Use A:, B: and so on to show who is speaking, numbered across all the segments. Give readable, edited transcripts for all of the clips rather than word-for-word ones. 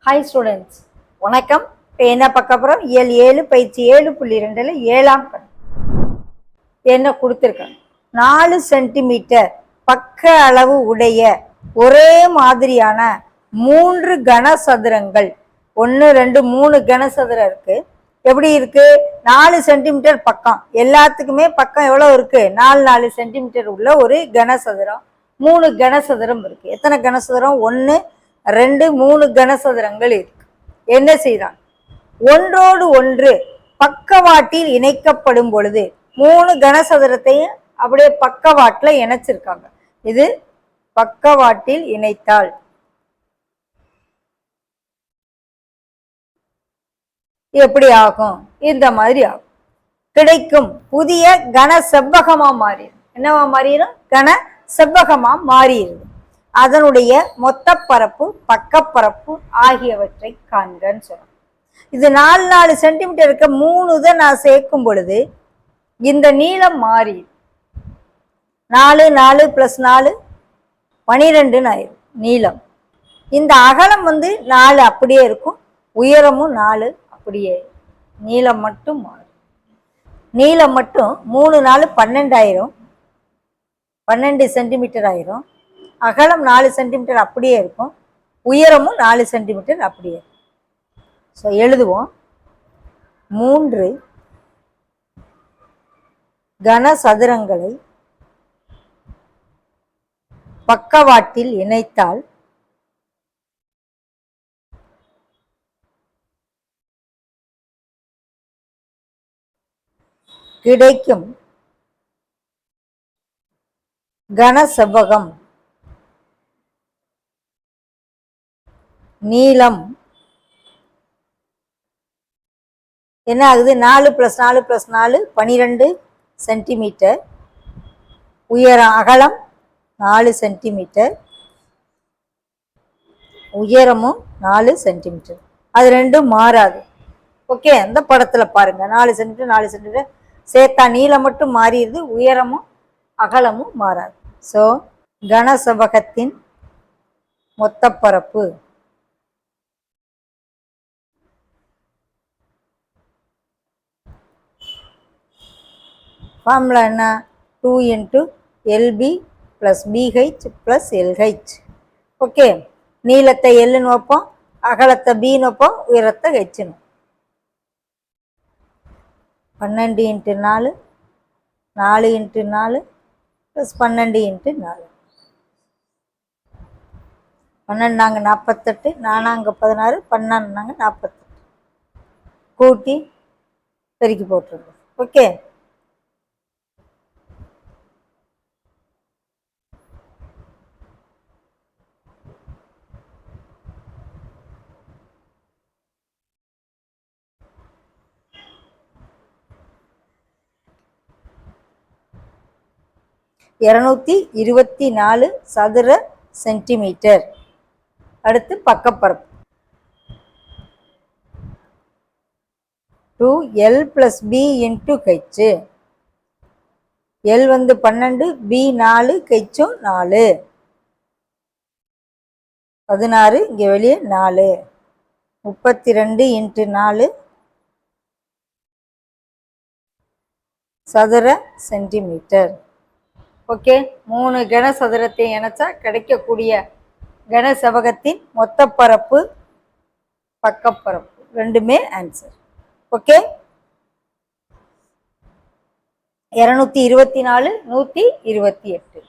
A: Hi students, வணக்கம். இப்போ என்ன பார்க்க போகிறோம்? இயல் 7 பயிற்சி 7.2 7ஆம் என்ன கொடுத்துருக்காங்க? 4 சென்டிமீட்டர் பக்க அளவு உடைய ஒரே மாதிரியான 3 கனசதுரங்கள், 1 2 3 கனசதுரம் இருக்கு. எப்படி இருக்கு? 4 சென்டிமீட்டர் பக்கம், எல்லாத்துக்குமே பக்கம் எவ்வளோ இருக்கு? 4 சென்டிமீட்டர் உள்ள ஒரு கனசதுரம், 3 கனசதுரம் இருக்கு. எத்தனை கனசதுரம்? 1 2 3 கனசதுரங்கள் இருக்கு. என்ன செய்யறாங்க? ஒன்றோடு ஒன்று பக்கவாட்டில் இணைக்கப்படும் பொழுது 3 கனசதுரத்தையும் அப்படியே பக்கவாட்டில் இணைச்சிருக்காங்க. இது பக்கவாட்டில் இணைத்தால் எப்படி ஆகும்? இந்த மாதிரி ஆகும். கிடைக்கும் புதிய கன செவ்வகமா மாறிடும். என்னவா மாறிடும்? கன செவ்வகமா மாறிடுது. அதனுடைய மொத்த பரப்பு, பக்கப்பரப்பு ஆகியவற்றை காண்கன்னு சொல்றோம். இது 4 சென்டிமீட்டர் இருக்க 3 தான் நான் சேர்க்கும் பொழுது இந்த நீளம் மாறி 4 4 + 4 12 ஆயிரும் நீளம். இந்த அகலம் 4 அப்படியே இருக்கும், உயரமும் 4 அப்படியே. நீளம் மட்டும் மாறும். நீளம் மட்டும் 3 4 12 ஆயிரும், 12 சென்டிமீட்டர் ஆயிரும். அகலம் 4 சென்டிமீட்டர் அப்படியே இருக்கும், உயரமும் 4 சென்டிமீட்டர் அப்படியே. ஸோ எழுதுவோம். 3 கனசதுரங்களை பக்கவாட்டில் இணைத்தால் கிடைக்கும் கனசெவ்வகம் நீளம் என்ன ஆகுது? 4 + 4 + 4 12 சென்டிமீட்டர். உயரம், அகலம் 4 சென்டிமீட்டர், உயரமும் 4 சென்டிமீட்டர். அது ரெண்டும் மாறாது. ஓகே, அந்த படத்துல பாருங்க. 4 சென்டிமீட்டர் 4 சென்டிமீட்டர் சேர்த்தா நீளம் மட்டும் மாறிடுது, உயரமும் அகலமும் மாறாது. ஸோ கனசெவ்வகத்தின் மொத்த பரப்பு ஃபார்முலா என்ன? 2 × LB + BH + LH. ஓகே, நீளத்தை எல்லுன்னு வைப்போம், அகலத்தை பின்னு வைப்போம், உயரத்தை ஹெச்சுன்னு. 12 × 4 4 × 4 + 12 × 4 12 நாங்க 48, 4 16, 12 நாங்க 48 கூட்டி பெருக்கி போட்டுருங்க. ஓகே, (224 சதுர சென்டிமீட்டர்). அடுத்து பக்கப்பரப்பு 2L + B × H. L 12, B 4, H 4, 16, இங்கே வெளியே 4, 32 × 4 சதுர சென்டிமீட்டர். ஓகே, 3 கனசதுரத்தை இணைச்சா கிடைக்கக்கூடிய கனசெவ்வகத்தின் மொத்த பரப்பு, பக்கப்பரப்பு ரெண்டுமே ஆன்சர். ஓகே, 224 128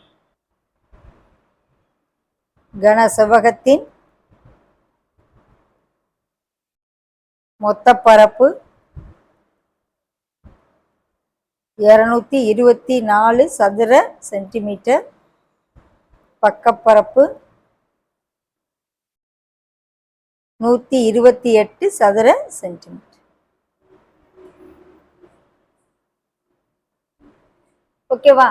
A: கனசெவ்வகத்தின் மொத்த பரப்பு 224 சதுர சென்டிமீட்டர், பக்கப்பரப்பு 128 சதுர சென்டிமீட்டர். ஓகேவா?